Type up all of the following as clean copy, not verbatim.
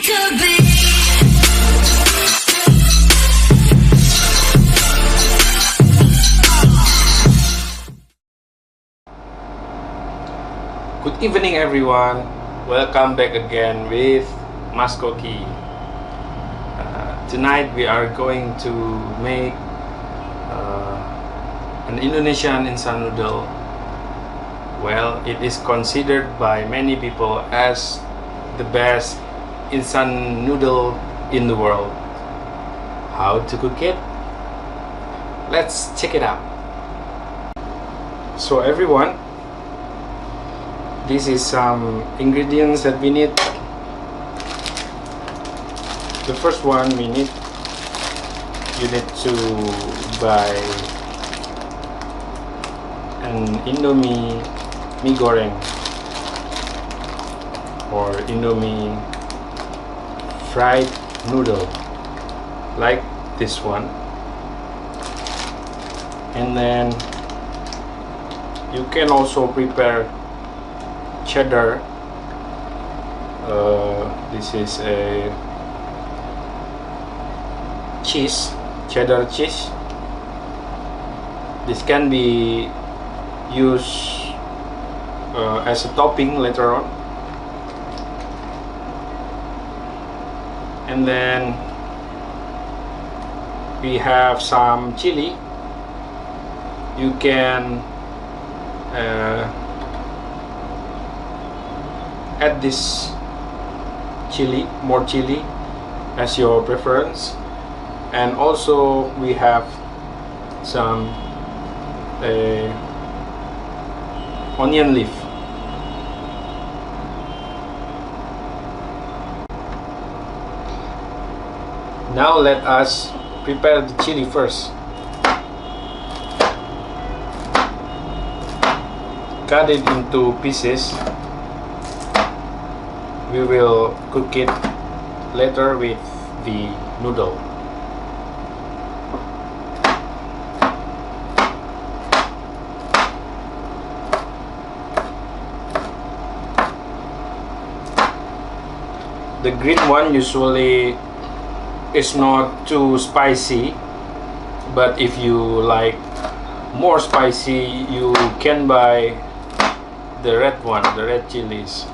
could be. Good evening everyone, welcome back again with Mas Koki. Tonight we are going to make an Indonesian instant noodle. Well, it is considered by many people as the best instant noodle in the world. How to cook it? Let's check it out. So everyone, this is some ingredients that we need. The first one you need to buy an Indomie Goreng or Indomie fried noodle like this one, and then you can also prepare cheddar. This is a cheddar cheese. This can be used as a topping later on. And then we have some chili. You can add this more chili as your preference. And also we have some onion leaf. Now let us prepare the chili first. Cut it into pieces. We will cook it later with the noodle. The green one usually is not too spicy, but if you like more spicy, you can buy the red one, the red chilies.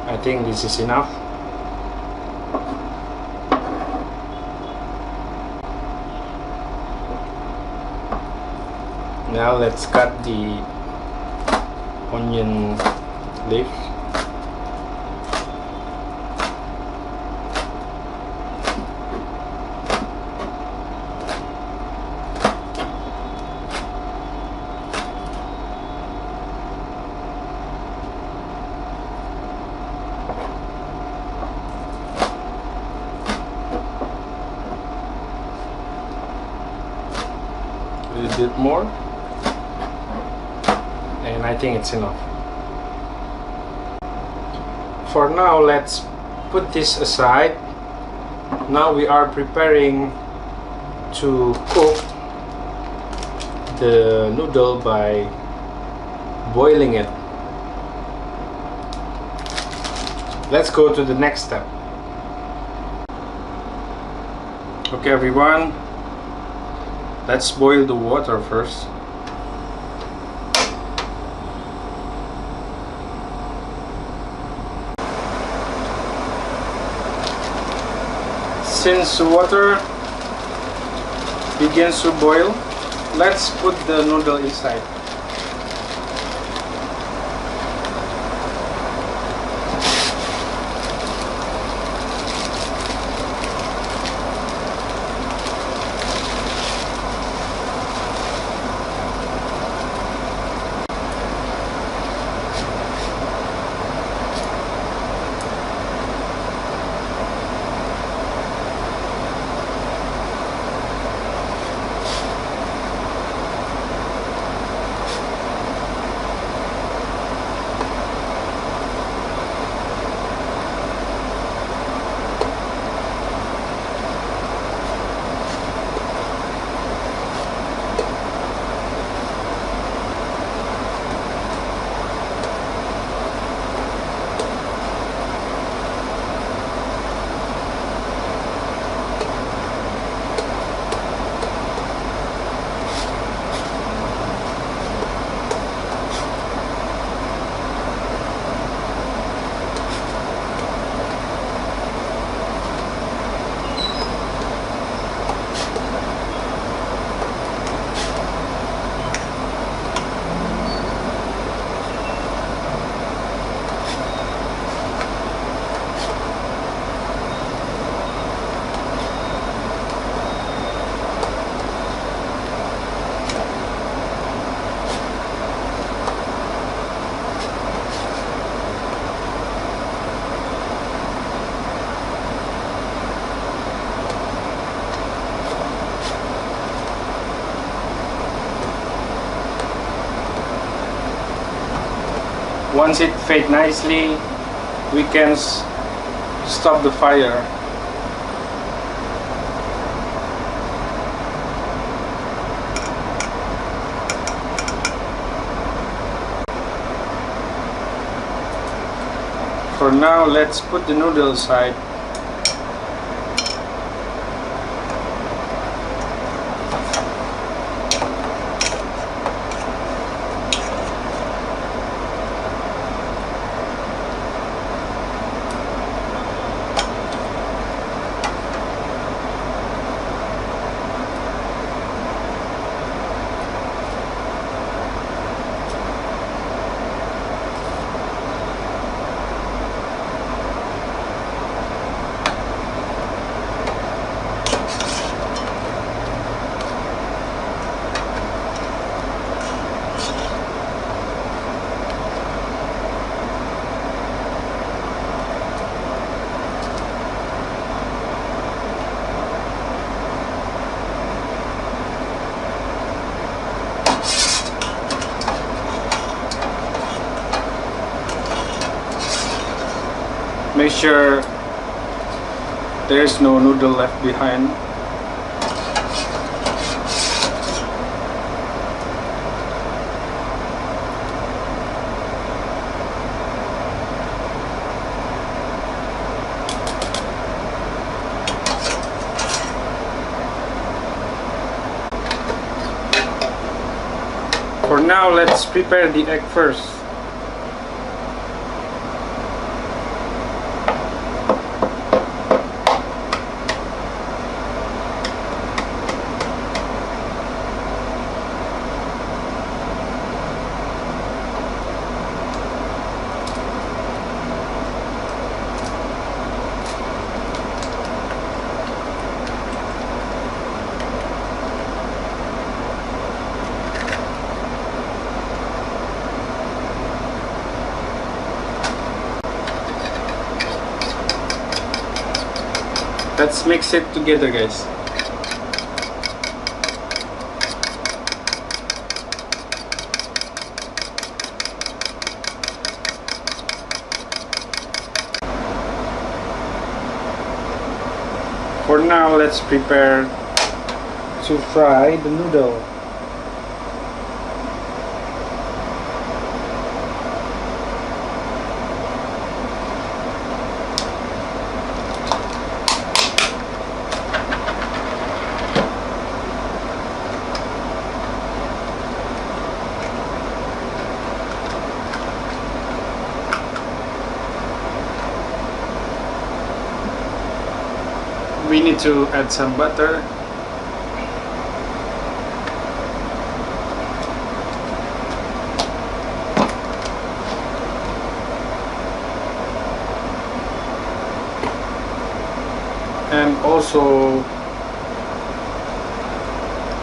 I think this is enough. Now let's cut the onion leaf. A little bit more, and I think it's enough. For now, let's put this aside. Now we are preparing to cook the noodle by boiling it. Let's go to the next step. Okay everyone, let's boil the water first. Since the water begins to boil, let's put the noodle inside. Once it fades nicely, we can stop the fire. For now, let's put the noodle aside. Make sure there's no noodle left behind. For now, let's prepare the egg first. Let's mix it together, guys. For now, let's prepare to fry the noodle. We need to add some butter. And also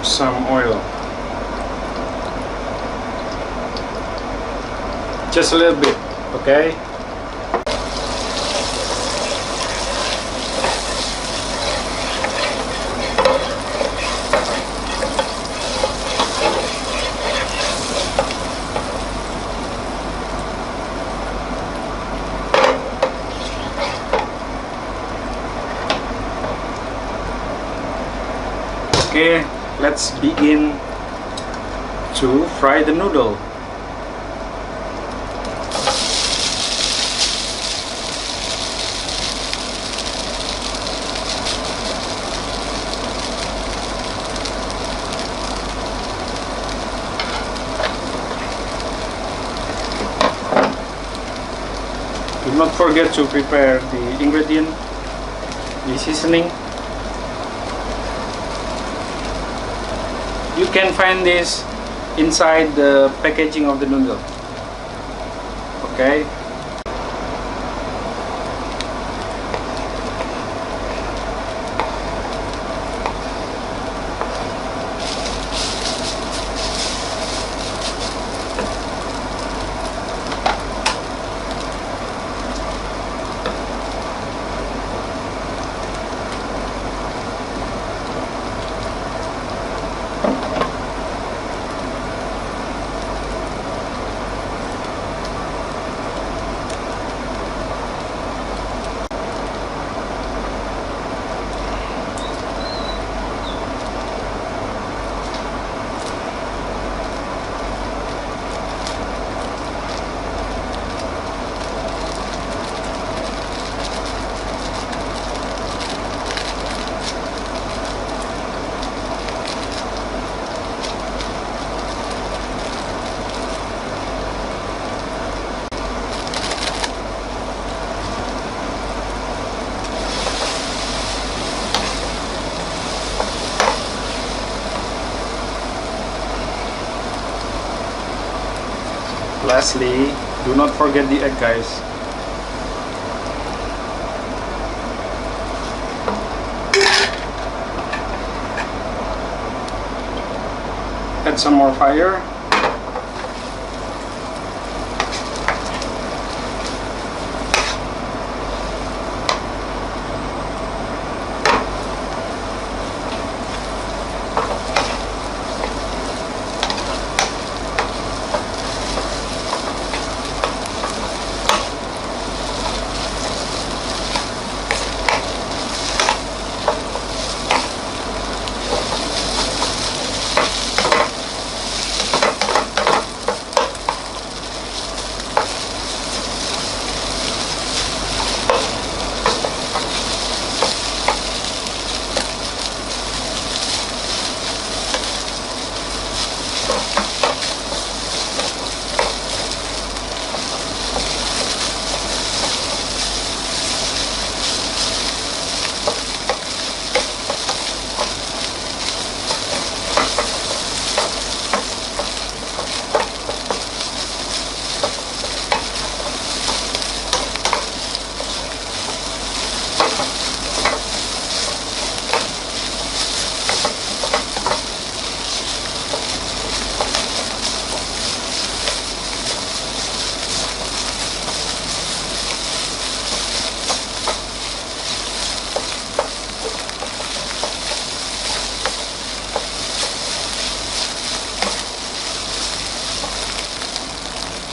some oil. Just a little bit, okay? Okay, let's begin to fry the noodle. Do not forget to prepare the ingredient, the seasoning. You can find this inside the packaging of the noodle. Okay. Lastly, do not forget the egg, guys. Add some more fire.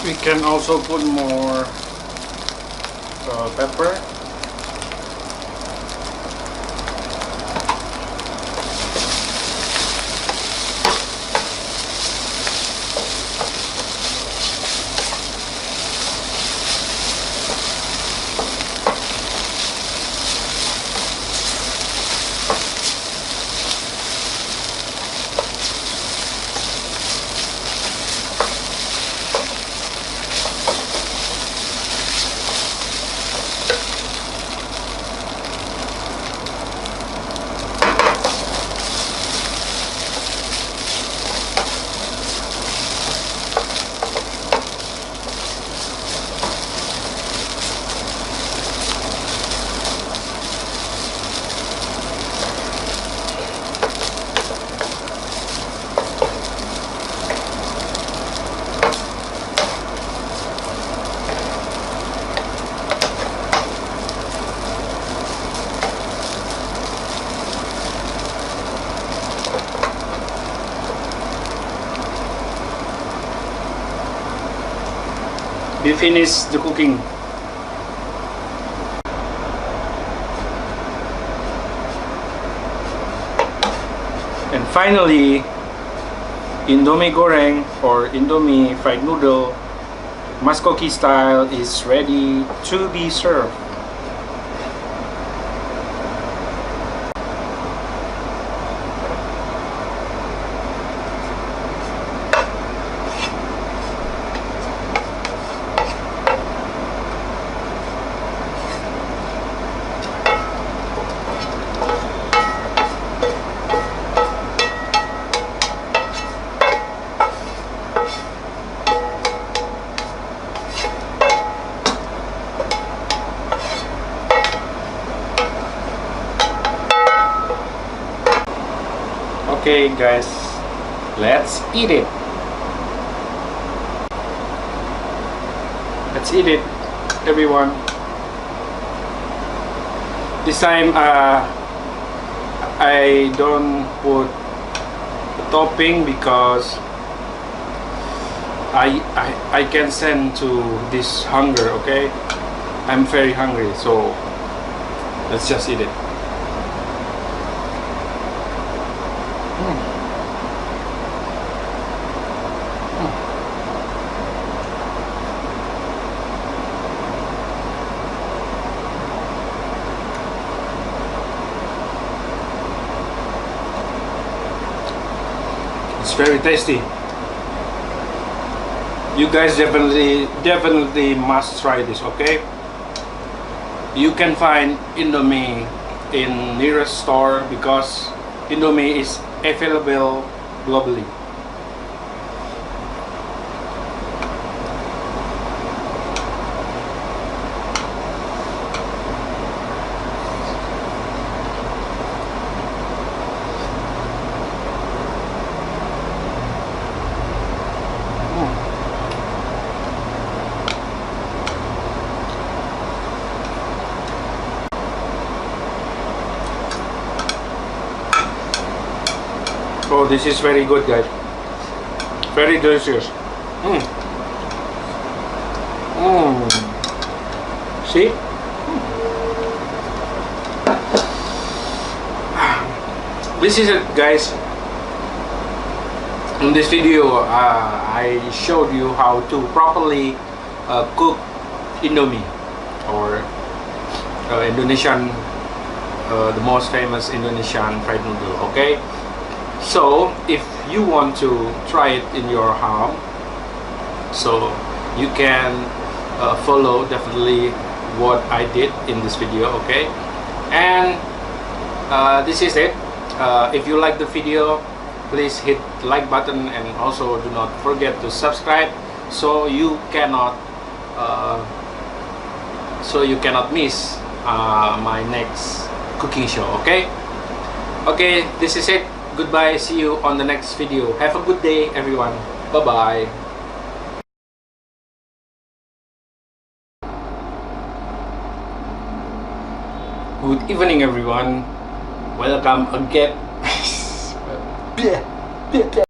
We can also put more pepper. We finish the cooking. And finally, Indomie Goreng or Indomie fried noodle, Mas Koki style, is ready to be served. Okay guys, let's eat it. Let's eat it, everyone. This time I don't put the topping because I can send to this hunger, okay? I'm very hungry, so let's just eat it. It's very tasty. You guys definitely must try this, okay? You can find Indomie in nearest store because Indomie is available globally. Oh, this is very good, guys. Very delicious. See? This is it, guys. In this video, I showed you how to properly cook Indomie, or Indonesian, the most famous Indonesian fried noodle. Okay, so if you want to try it in your home, so you can follow definitely what I did in this video. Okay, and this is it. If you like the video, please hit like button, and also do not forget to subscribe so you cannot miss my next cooking show. Okay, this is it. Goodbye, see you on the next video. Have a good day, everyone. Bye bye. Good evening, everyone. Welcome again.